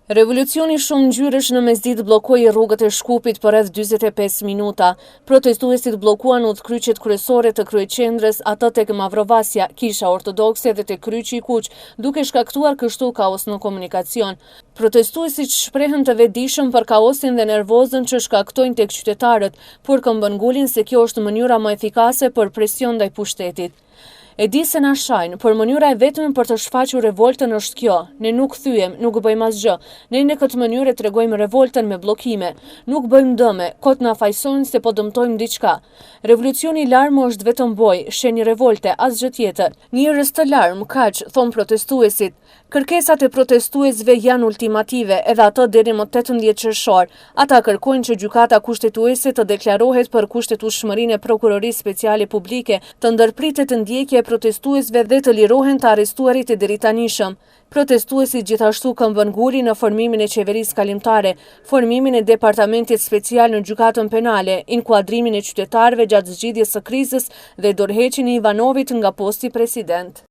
Revolucioni shumë ngjyresh në mesditë bllokoi rrugët e Shkupit për rreth 45 minuta. Protestuesit bllokuan udhkryqjet kryesore të kryeqendrës, atë tek Mavrovasja, Kisha Ortodokse dhe tek Kryqi i Kuq, duke shkaktuar kështu kaos në komunikacion. Protestuesit shprehen të vetëdijshëm për kaosin dhe nervozën që shkaktojnë tek qytetarët, por këmbëngulin se kjo është mënyra më efikase për presion ndaj pushtetit. E di se na shajnë, por mënyra e vetme për të shfaqur revoltën është kjo. Ne nuk thyem, nuk bëjmë asgjë. Ne në këtë mënyrë tregojmë revoltën me bllokime. Nuk bëjmë dëme, kot na fajsojnë se po dëmtojmë diçka. Revolucioni i larmë është vetëm boj, shenjë revolte, asgjë tjetër. Njerëz të larmë, kaq, thon protestuesit. Kërkesat e protestuesve janë ultimative, edhe ato deri më 18 qershor. Ata kërkojnë që gjykata kushtetuese të deklarohet për kushtetueshmërinë e prokurorisë speciale publike, të ndërpritet ndjekja e protestuesve dhe të lirohen të arrestuarit e deritanishëm. Protestuesit gjithashtu këmbëngulin në formimin e qeverisë kalimtare, formimin e departamentit special në gjykatën penale, inkuadrimin e qytetarëve gjatë zgjidhjes së krizës dhe dorëheqjen e Ivanovit nga posti president.